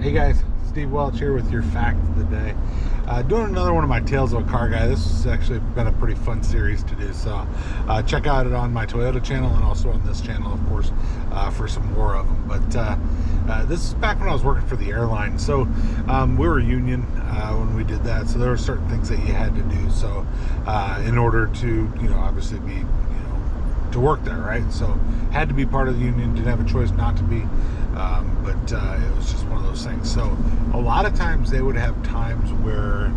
Hey guys, Steve Welch here with your fact of the day. Doing another one of my Tales of a Car Guy. This has actually been a pretty fun series to do, so check out it on my Toyota channel and also on this channel, of course, for some more of them. But this is back when I was working for the airline, so we were union when we did that, so there were certain things that you had to do, so in order to, obviously be, to work there, right? So had to be part of the union, didn't have a choice not to be, but it was just one of those things. So a lot of times they would have times where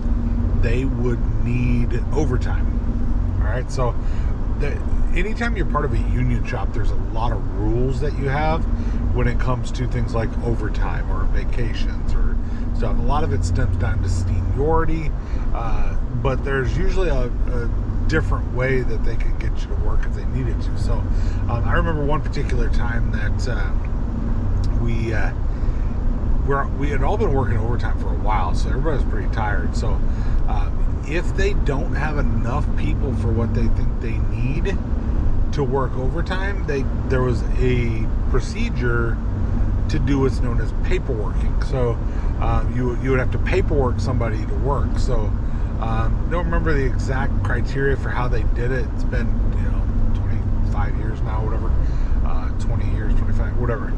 they would need overtime. All right, so anytime you're part of a union shop, there's a lot of rules that you have when it comes to things like overtime or vacations or stuff. A lot of it stems down to seniority, but there's usually a different way that they could get you to work if they needed to. So I remember one particular time that we had all been working overtime for a while, so everybody was pretty tired. So if they don't have enough people for what they think they need to work overtime, there was a procedure to do what's known as paperworking. So you would have to paperwork somebody to work. So don't remember the exact criteria for how they did it. It's been 25 years now, whatever, 20 years, 25, whatever.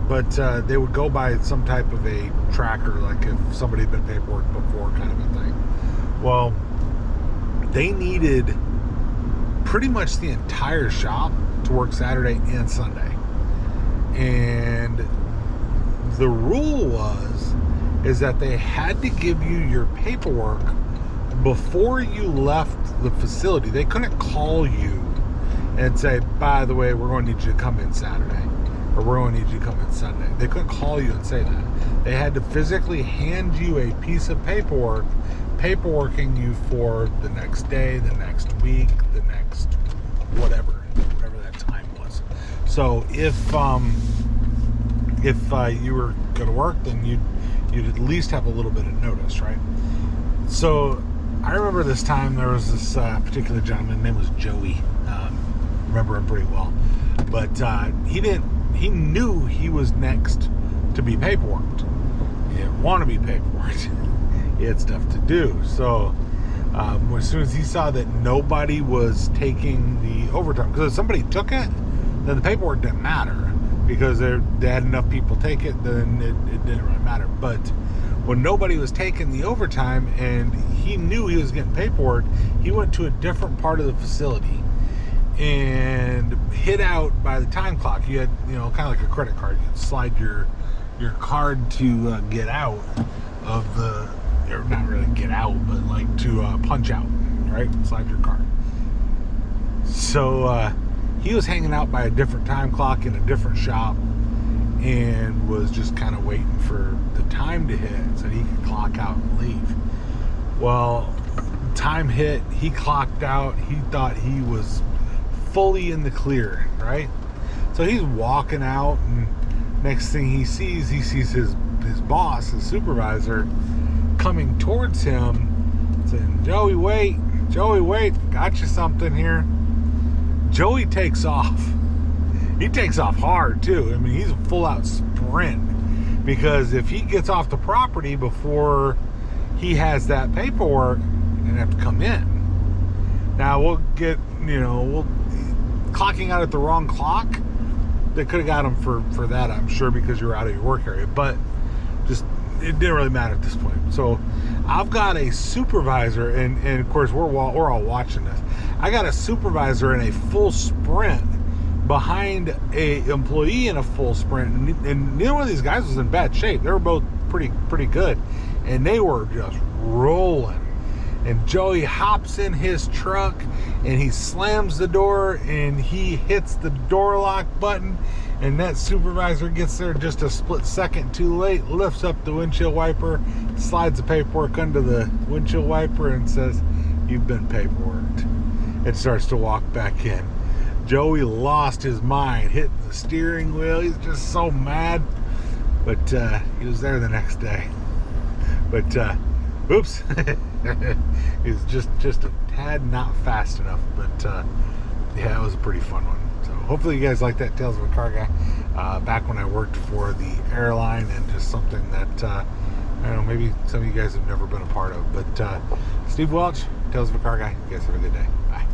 But they would go by some type of a tracker, like if somebody had been paperwork before, kind of a thing. Well, they needed pretty much the entire shop to work Saturday and Sunday, and the rule is that they had to give you your paperwork before you left the facility. They couldn't call you and say, by the way, we're going to need you to come in Saturday, or we're going to need you to come in Sunday. They couldn't call you and say that. They had to physically hand you a piece of paperwork, paperworking you for the next day, the next week, the next whatever that time was. So if you were going to work, then you'd at least have a little bit of notice, right? So I remember this time there was this particular gentleman, his name was Joey. Remember him pretty well, but he knew he was next to be paperworked. He didn't want to be paperworked. He had stuff to do. So as soon as he saw that nobody was taking the overtime, because if somebody took it, then the paperwork didn't matter, because they had enough people take it, then it didn't really matter. But when nobody was taking the overtime and he knew he was getting paperwork, he went to a different part of the facility and hid out by the time clock. You had, kind of like a credit card. You'd slide your card to get out of the, or not really get out, but like to punch out, right? Slide your card. So he was hanging out by a different time clock in a different shop and was just kind of waiting for the time to hit so he could clock out and leave. Well, time hit, he clocked out, he thought he was fully in the clear, right? So he's walking out, and next thing he sees his boss, his supervisor, coming towards him, saying, Joey, wait, got you something here. Joey takes off. He takes off hard too. I mean, he's a full out sprint, because if he gets off the property before he has that paperwork, he's gonna have to come in. Now we'll get, clocking out at the wrong clock, they could have got him for that, I'm sure, because you're out of your work area, but just, it didn't really matter at this point. So I've got a supervisor, and of course we're all watching this. I got a supervisor in a full sprint behind a employee in a full sprint, and neither one of these guys was in bad shape. They were both pretty good, and they were just rolling. And Joey hops in his truck and he slams the door and he hits the door lock button, and that supervisor gets there just a split second too late, lifts up the windshield wiper, slides the paperwork under the windshield wiper and says, "You've been paperworked," and starts to walk back in. Joey lost his mind, hitting the steering wheel. He's just so mad, but he was there the next day. But oops. It was just a tad not fast enough, but yeah, it was a pretty fun one. So hopefully you guys like that Tales of a Car Guy. back when I worked for the airline, and just something that I don't know, maybe some of you guys have never been a part of. But Steve Welch, Tales of a Car Guy. You guys have a good day. Bye.